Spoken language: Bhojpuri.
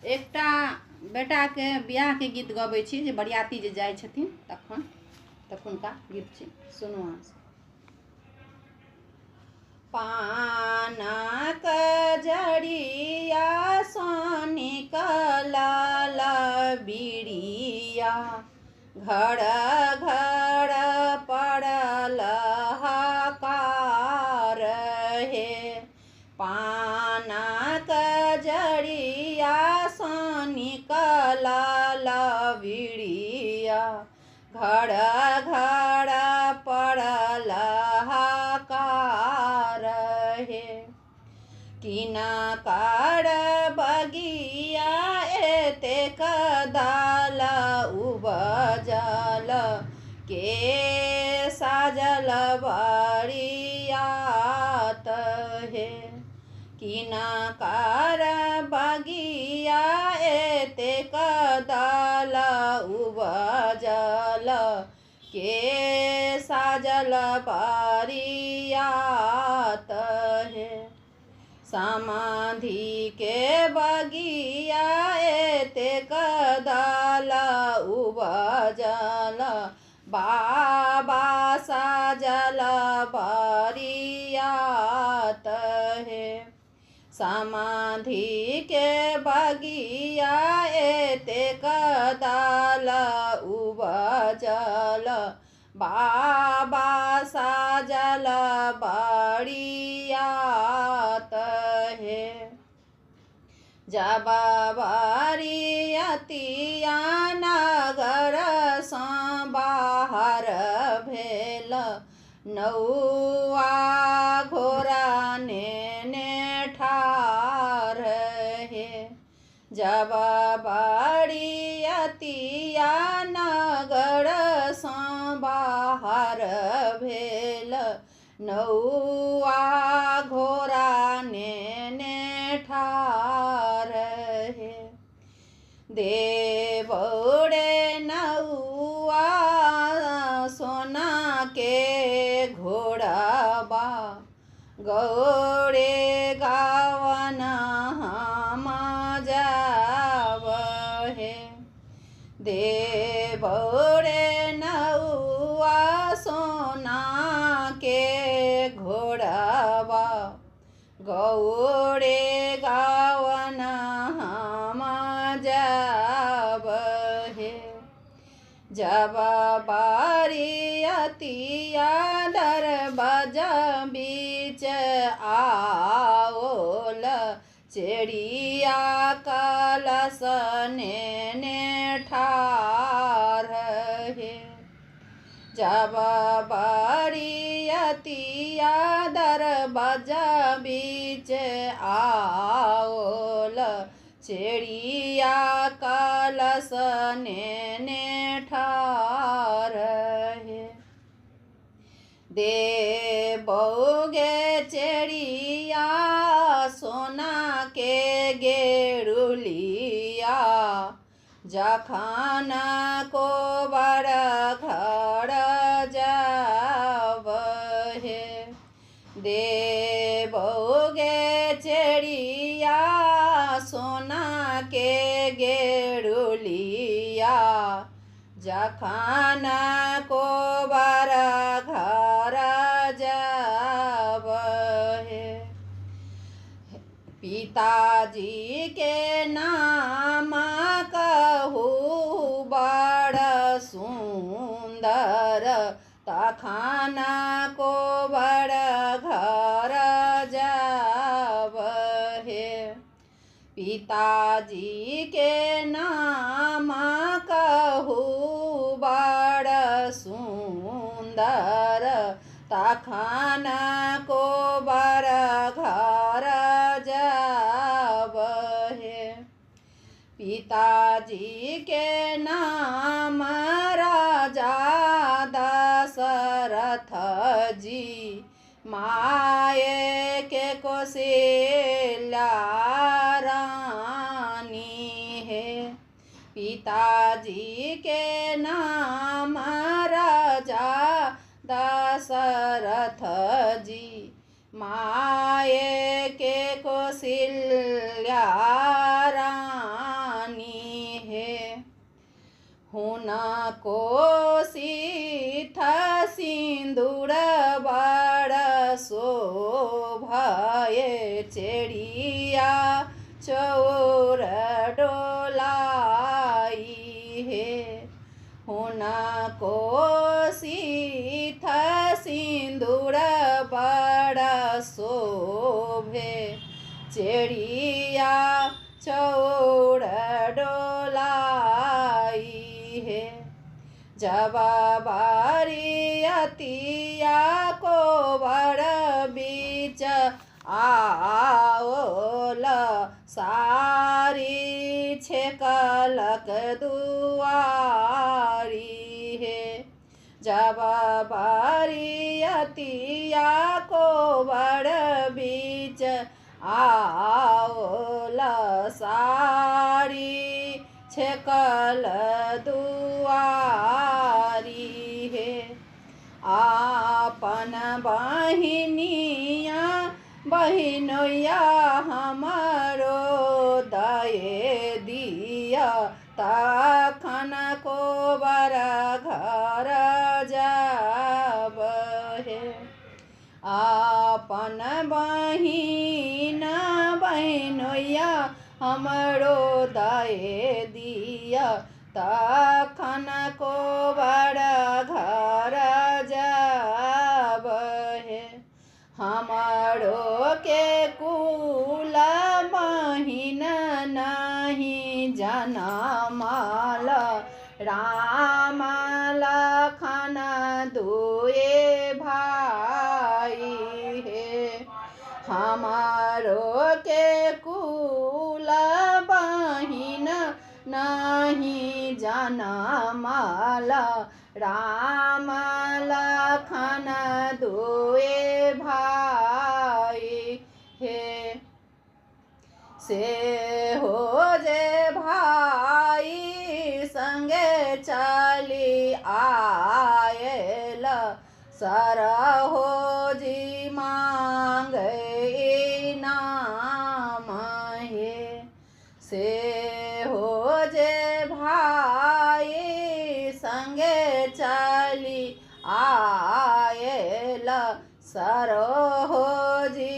एकटा बेटाके बियाहके गीत गबै छी जे बरियाती जे जाइ छथिन तखुनका गीत छी, सुनू अहाँ सब। पानक जड़िया सँ निकलल बिरिया, घर घर पड़ल हाकार हे। पानक जड़िया सँ निकलल बिरिया, घर घर पड़ल हाकार हे। किनकर बगिया एतेक दाल उपजल, के साजल बरियात हे। किनकर बगिया एतेक दाल उपजल, के साजल बरियात हे। समाधि के बगिया एतेक दाल उपजल, बाबा साजल बरियात हे। समाधि के बगिया एतेक दाल उपजल, बाबा साजल बरियात हे। जब बरियतिया नगर सँ बाहर भेल, नौआ घोड़ा नेने ठाढ़ हे। जब बरियतिया नगर सँ बाहर भेल, नौआ घोड़ा नेने ठाढ़ हे। देवौरे नौआ सोना के घोड़बा, गौरे गावन हम जाब हे। देवौरे नौआ सोना के घोड़बा, गौरे गावन हम जाब हे। जब बरियतिया दरबजा बीच आओल, चिड़िया कलश नेने ठाढ़ हे। जब बरियतिया दरबजा बीच आओल, चिड़िया कलश नेने ठाढ़ हे। देबौगे चिड़िया सोना के गेरुलिया, जखन कोबर घर जाब हे। देबौगे चिड़िया सोना के गेरुलिया, जखन कोबर घर जाब हे। पिताजी के नाम कहू बड़ सुंदर, तखन कोबर घर जाब हे। पिताजी के नाम कहू बड़ सुंदर, तखन कोबर घर जाब हे। पिताजी के नाम राजा दशरथ जी, माए के कौशल्या रानी है। पिताजी के नाम राजा दशरथ जी, माए के कौशल्या रानी कोसिथ सिन्दूर बड़ शोभये चेड़िया चौर डोलाई हे हुनको सिथ सिन्दूर बड़ शोभे चेड़िया चौर डोलाई हे जब बरियतिया को बड़ बीच आओल सारी छेकलक दुआरी हे जब बरियतिया को बड़ बीच आओल सारी छेकल दुआरी हे आपन बहिनिया बहिनोया हमारो दये दिया तखन को बर घर जाब हे आपन बहिन बहिनोया हमरो दये दिया तखन को बड़ घर जाब हे हमारो के कुल बहिन नहीं जनमाल राम लखन दुए भाई हे हमारो के कुल बहिन नहीं जनमाल राम लखन दुए भाई हे से हो जे भाई संगे चली आयल सरहो जी मांगे नाम हे से हो जे भाई संगे चली आयल सरहो जी